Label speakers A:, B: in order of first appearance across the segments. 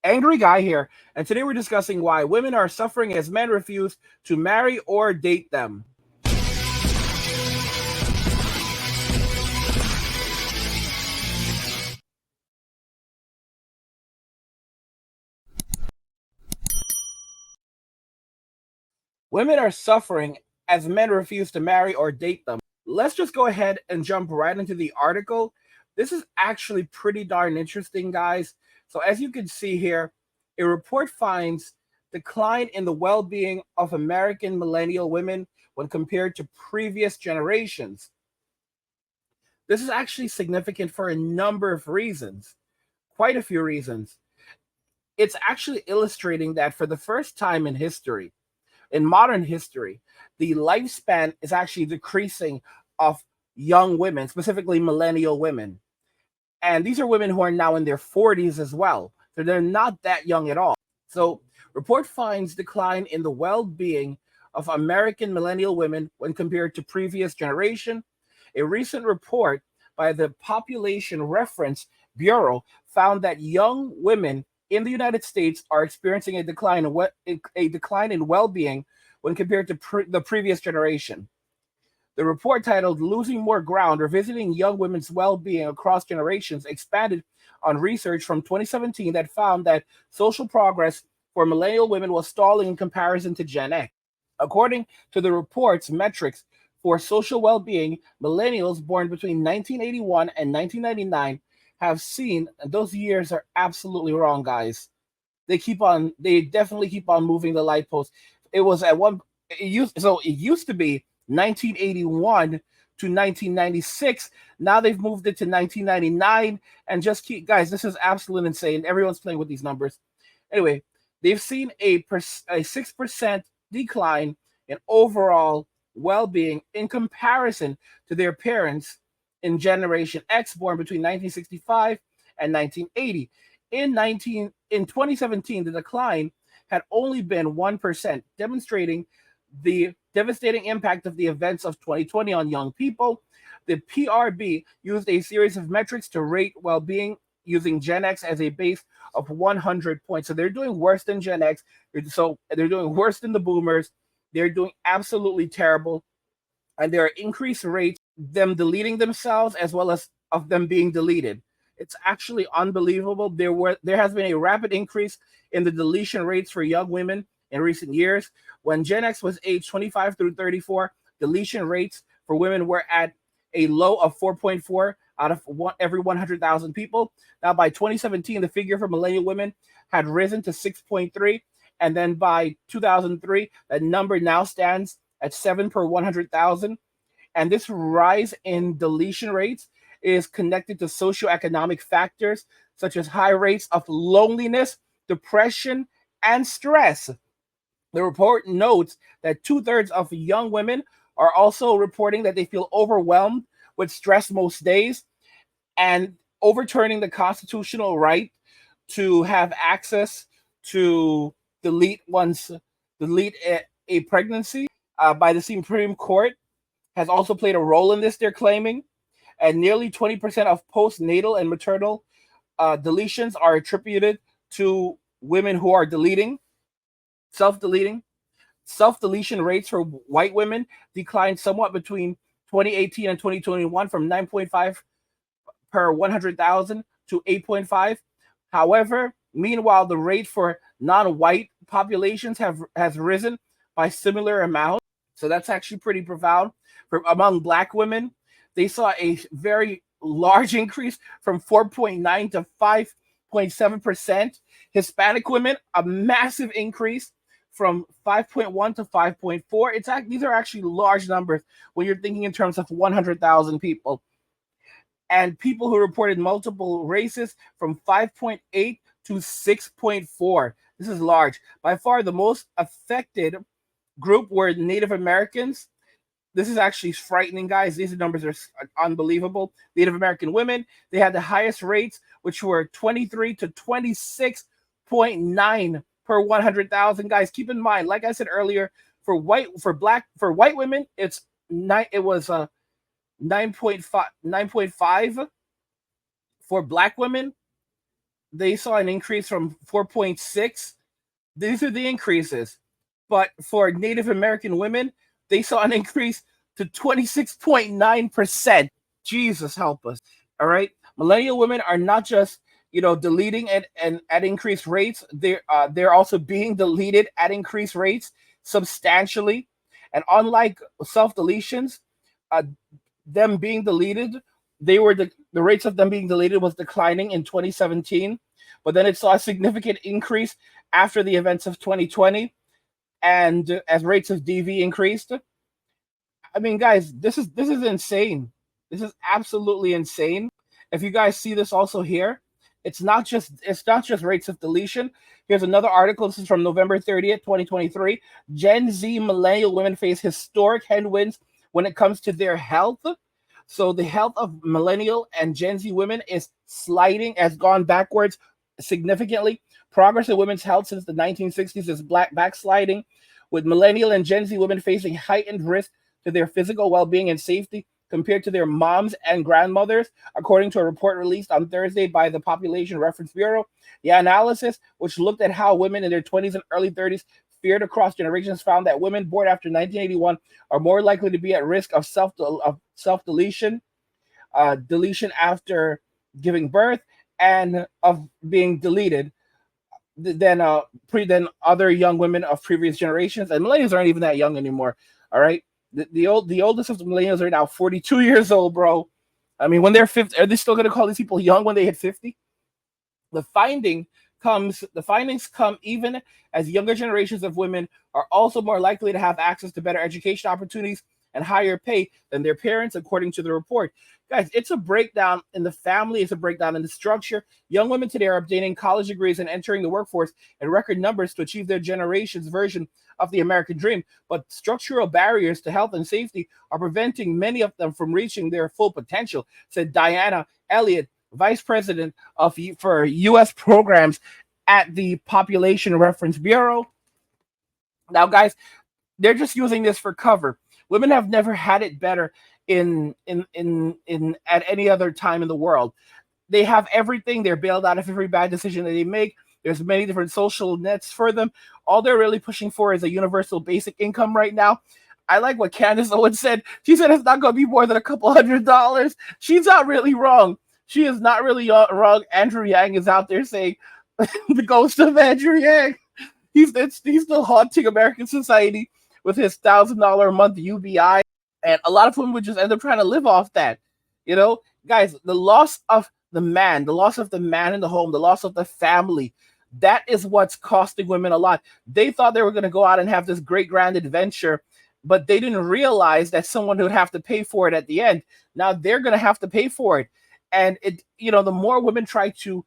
A: Angry Guy here, and today we're discussing why women are suffering as men refuse to marry or date them. Women are suffering as men refuse to marry or date them. Let's just go ahead and jump right into the article. This is actually pretty darn interesting, guys. So as you can see here, a report finds decline in the well-being of American millennial women when compared to previous generations. This is actually significant for a number of reasons, quite a few reasons. It's actually illustrating that for the first time in history, in modern history, the lifespan is actually decreasing of young women, specifically millennial women. And these are women who are now in their 40s as well. So they're not that young at all. So, report finds decline in the well-being of American millennial women when compared to previous generation. A recent report by the Population Reference Bureau found that young women in the United States are experiencing a decline in well-being when compared to the previous generation. The report, titled Losing More Ground, Revisiting Young Women's Well-Being Across Generations, expanded on research from 2017 that found that social progress for millennial women was stalling in comparison to Gen X. According to the report's metrics for social well-being, millennials born between 1981 and 1999 have seen, and those years are absolutely wrong, guys. They definitely keep on moving the light post. It was at one, it used to be 1981 to 1996. Now they've moved it to 1999, and just keep, guys, this is absolutely insane. Everyone's playing with these numbers. Anyway, they've seen a 6% decline in overall well-being in comparison to their parents in Generation X, born between 1965 and 1980. In 2017, the decline had only been 1%, demonstrating the devastating impact of the events of 2020 on young people. The PRB used a series of metrics to rate well-being using Gen X as a base of 100 points. So they're doing worse than Gen X. So they're doing worse than the boomers. They're doing absolutely terrible. And there are increased rates, them deleting themselves as well as of them being deleted. It's actually unbelievable. There has been a rapid increase in the deletion rates for young women in recent years. When Gen X was aged 25 through 34, deletion rates for women were at a low of 4.4 out of every 100,000 people. Now, by 2017, the figure for millennial women had risen to 6.3. And then by 2003, that number now stands at 7 per 100,000. And this rise in deletion rates is connected to socioeconomic factors such as high rates of loneliness, depression, and stress. The report notes that 2/3 of young women are also reporting that they feel overwhelmed with stress most days, and overturning the constitutional right to have access to delete a pregnancy by the Supreme Court has also played a role in this, they're claiming. And nearly 20% of postnatal and maternal deletions are attributed to women who are self-deleting. Self-deletion rates for white women declined somewhat between 2018 and 2021 from 9.5 per 100,000 to 8.5. However, meanwhile, the rate for non-white populations has risen by similar amounts. So that's actually pretty profound. Among Black women, they saw a very large increase from 4.9 to 5.7%. Hispanic women, a massive increase from 5.1 to 5.4. These are actually large numbers when you're thinking in terms of 100,000 people. And people who reported multiple races from 5.8 to 6.4. This is large. By far, the most affected group were Native Americans. This is actually frightening, guys. These numbers are unbelievable. Native American women, they had the highest rates, which were 23 to 26.9 per 100,000. Guys, keep in mind, like I said earlier, for white women, it was 9.5. For Black women, they saw an increase from 4.6. These are the increases. But for Native American women, they saw an increase to 26.9%. Jesus help us. All right. Millennial women are not just, deleting and at increased rates. They're also being deleted at increased rates substantially. And unlike self deletions, uh, them being deleted, the rates of them being deleted was declining in 2017, but then it saw a significant increase after the events of 2020, and as rates of DV increased. I mean, guys, this is insane. This is absolutely insane. If you guys see this also here, it's not just rates of deletion. Here's another article. This is from November 30th, 2023. Gen Z millennial women face historic headwinds when it comes to their health. So the health of millennial and Gen Z women is sliding, has gone backwards significantly. Progress in women's health since the 1960s is backsliding, with millennial and Gen Z women facing heightened risk to their physical well-being and safety compared to their moms and grandmothers, according to a report released on Thursday by the Population Reference Bureau. The analysis, which looked at how women in their 20s and early 30s fared across generations, found that women born after 1981 are more likely to be at risk of self-deletion, deletion after giving birth, and of being deleted than other young women of previous generations. And millennials aren't even that young anymore. All right. The oldest of the millennials are now 42 years old, bro. I mean, when they're 50, are they still going to call these people young when they hit 50? The findings come even as younger generations of women are also more likely to have access to better education opportunities and higher pay than their parents, according to the report. Guys, it's a breakdown in the family, it's a breakdown in the structure. Young women today are obtaining college degrees and entering the workforce in record numbers to achieve their generation's version of the American dream. But structural barriers to health and safety are preventing many of them from reaching their full potential, said Diana Elliott, Vice President for U.S. programs at the Population Reference Bureau. Now, guys, they're just using this for cover. Women have never had it better in at any other time in the world. They have everything. They're bailed out of every bad decision that they make. There's many different social nets for them. All they're really pushing for is a universal basic income right now. I like what Candace Owens said. She said it's not going to be more than a couple $100. She's not really wrong. She is not really wrong. Andrew Yang is out there saying the ghost of Andrew Yang. He's still haunting American society with his $1,000 a month UBI. And a lot of women would just end up trying to live off that. Guys, the loss of the man in the home, the loss of the family, that is what's costing women a lot. They thought they were going to go out and have this great grand adventure, but they didn't realize that someone would have to pay for it at the end. Now they're going to have to pay for it. And the more women try to,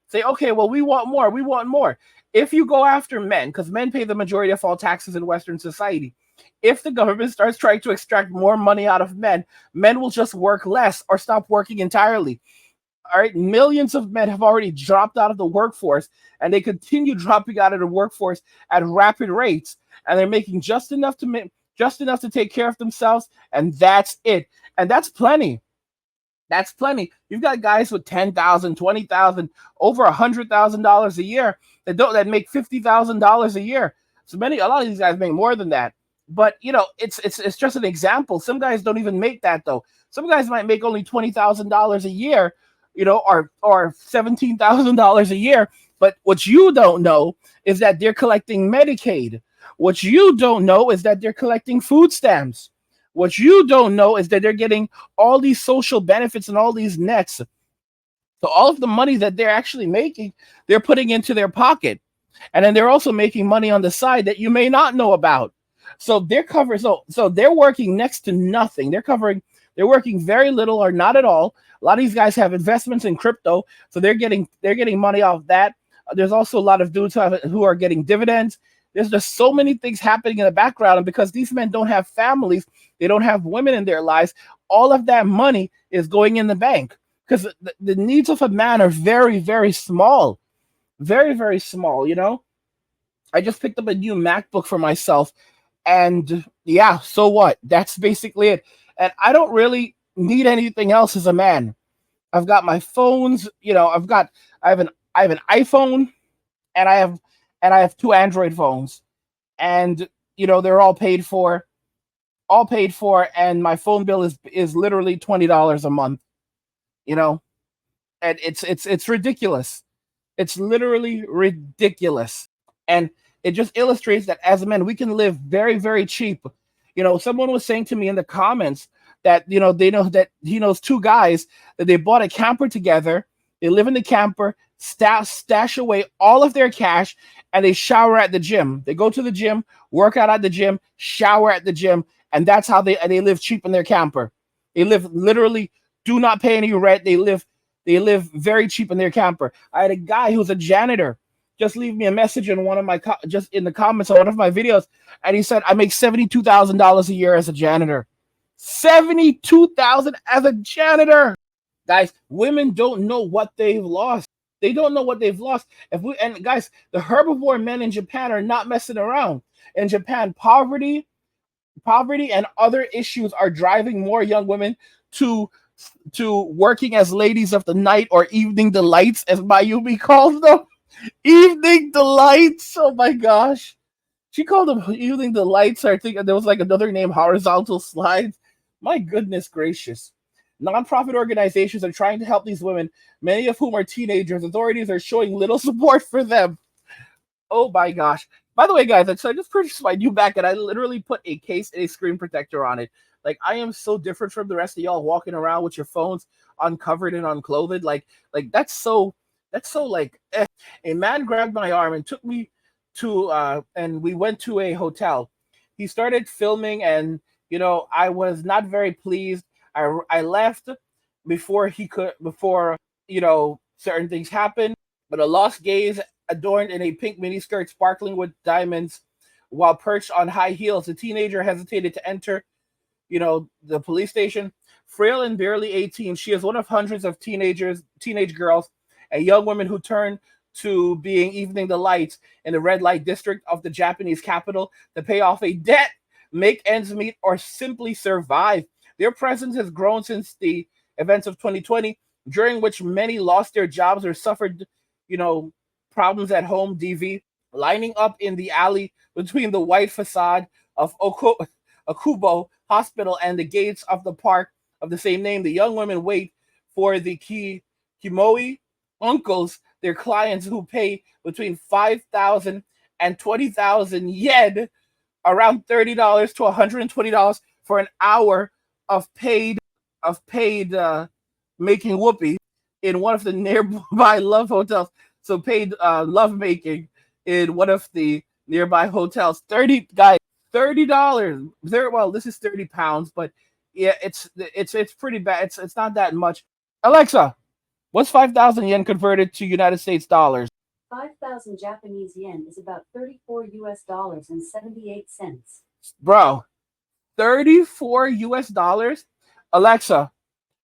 A: say, okay, well, we want more. If you go after men, because men pay the majority of all taxes in Western society, if the government starts trying to extract more money out of men, men will just work less or stop working entirely. All right, millions of men have already dropped out of the workforce, and they continue dropping out of the workforce at rapid rates, and they're making just enough to take care of themselves, and that's it. And that's plenty. That's plenty. You've got guys with $10,000, $20,000, over $100,000 a year that make $50,000 a year. A lot of these guys make more than that. But it's just an example. Some guys don't even make that though. Some guys might make only $20,000 a year, or $17,000 a year. But what you don't know is that they're collecting Medicaid. What you don't know is that they're collecting food stamps. What you don't know is that they're getting all these social benefits and all these nets. So all of the money that they're actually making, they're putting into their pocket. And then they're also making money on the side that you may not know about. So they're covering. So they're working next to nothing. They're working very little or not at all. A lot of these guys have investments in crypto, so they're getting money off that. There's also a lot of dudes who are getting dividends. There's just so many things happening in the background, and because these men don't have families, they don't have women in their lives, all of that money is going in the bank because the needs of a man are very, very small. Very, very small, I just picked up a new MacBook for myself, and yeah, so what? That's basically it. And I don't really need anything else as a man. I've got my phones, I have an I have an iPhone, and I have two Android phones, and they're all paid for, and my phone bill is literally $20 a month. You know, and it's ridiculous. It's literally ridiculous. And it just illustrates that as men, we can live very, very cheap. Someone was saying to me in the comments that, they know that he knows two guys that they bought a camper together. They live in the camper, stash away all of their cash, and they shower at the gym. They go to the gym, work out at the gym, shower at the gym, and that's how they live cheap in their camper. They live literally, do not pay any rent. They live very cheap in their camper. I had a guy who's a janitor just leave me a message in one of my just in the comments on one of my videos, and he said, "I make $72,000 a year as a janitor." 72,000 as a janitor, guys. Women don't know what they've lost. They don't know what they've lost. And guys, the herbivore men in Japan are not messing around. In Japan, poverty and other issues are driving more young women to working as ladies of the night, or evening delights, as Mayumi calls them. Evening delights. Oh my gosh. She called them evening delights. I think there was like another name, horizontal slides. My goodness gracious. Nonprofit organizations are trying to help these women, many of whom are teenagers. Authorities are showing little support for them. Oh my gosh. By the way, guys, so I just purchased my new back, and I literally put a case and a screen protector on it. Like, I am so different from the rest of y'all walking around with your phones uncovered and unclothed. Like that's so like A man grabbed my arm and took me to and we went to a hotel. He started filming, and I was not very pleased. I left before certain things happened. But a lost gaze, adorned in a pink miniskirt sparkling with diamonds, while perched on high heels, the teenager hesitated to enter the police station. Frail and barely 18, she is one of hundreds of teenage girls and young women who turn to being evening delights in the red light district of the Japanese capital to pay off a debt, make ends meet, or simply survive. Their presence has grown since the events of 2020, during which many lost their jobs or suffered, problems at home. DV lining up in the alley between the white facade of Okubo Hospital and the gates of the park of the same name. The young women wait for the Kimoi uncles, their clients, who pay between 5,000 and 20,000 yen, around $30 to $120 for an hour of paid making whoopee in one of the nearby love hotels. So paid love making in one of the nearby hotels. 30 guys, $30. Well, this is 30 pounds, but yeah, it's pretty bad. It's not that much. Alexa, what's 5,000 yen converted to United States dollars?
B: 5,000 Japanese yen is about $34 and 78 cents.
A: Bro, $34. Alexa,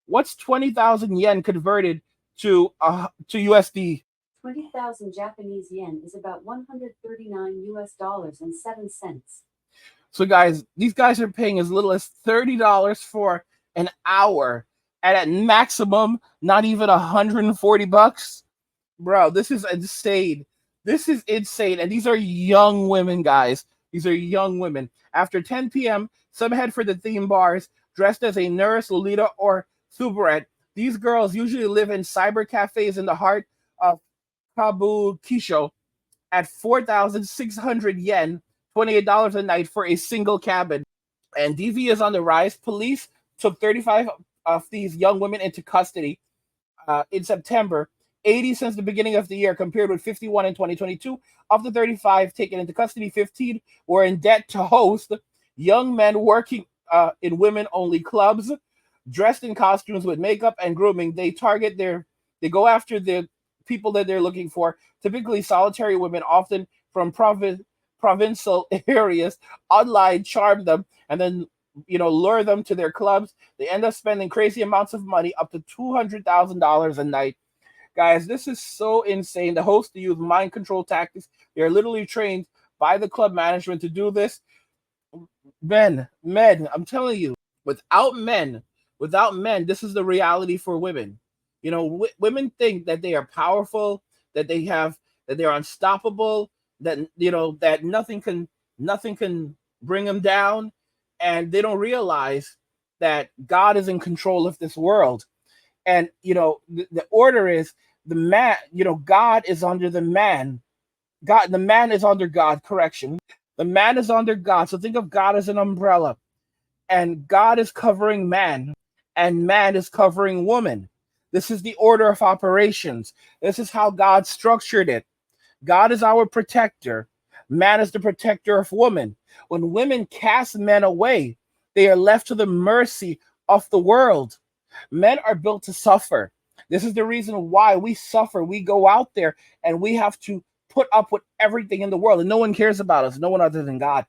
A: what's 20,000 yen converted to USD?
B: 20,000 Japanese yen is about $139 and 7 cents.
A: So guys, these guys are paying as little as $30 for an hour, and at maximum, not even $140. Bro, this is insane. This is insane. And these are young women, guys. These are young women. After 10 p.m., some head for the theme bars dressed as a nurse, Lolita, or Subaret. These girls usually live in cyber cafes in the heart of Kabukicho at 4,600 yen, $28 a night for a single cabin. And DV is on the rise. Police took 35 of these young women into custody in September, 80 since the beginning of the year, compared with 51 in 2022. Of the 35 taken into custody, 15 were in debt to host young men working in women-only clubs, dressed in costumes with makeup and grooming. They go after the people that they're looking for, typically solitary women, often from provincial areas. Online, charm them, and then lure them to their clubs. They end up spending crazy amounts of money, up to $200,000 a night. Guys, this is so insane. The hosts use mind control tactics. They're literally trained by the club management to do this. Men, I'm telling you, without men, this is the reality for women. Women think that they are powerful, that they have, that they're unstoppable, that that nothing can bring them down, and they don't realize that God is in control of this world. And the order is the man, God is under the man. The man is under God, correction. The man is under God. So think of God as an umbrella, and God is covering man, and man is covering woman. This is the order of operations. This is how God structured it. God is our protector. Man is the protector of woman. When women cast men away, they are left to the mercy of the world. Men are built to suffer. This is the reason why we suffer. We go out there and we have to put up with everything in the world, and no one cares about us, no one other than God.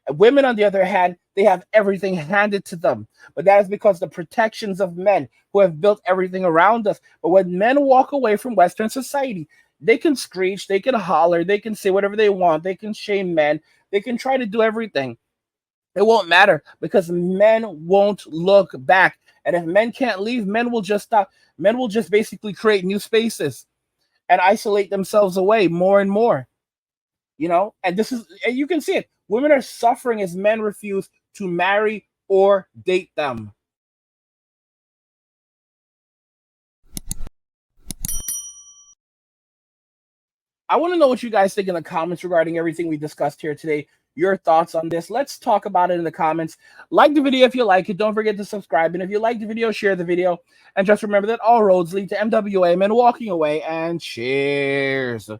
A: Women, on the other hand, they have everything handed to them, but that is because the protections of men who have built everything around us. But when men walk away from Western society, they can screech, they can holler, they can say whatever they want, they can shame men, they can try to do everything. It won't matter, because men won't look back. And if men can't leave, men will just stop. Men will just basically create new spaces and isolate themselves away more and more. And you can see it. Women are suffering as men refuse to marry or date them. I want to know what you guys think in the comments regarding everything we discussed here today. Your thoughts on this. Let's talk about it in the comments. Like the video if you like it. Don't forget to subscribe. And if you like the video, share the video. And just remember that all roads lead to MWA, men walking away. And cheers.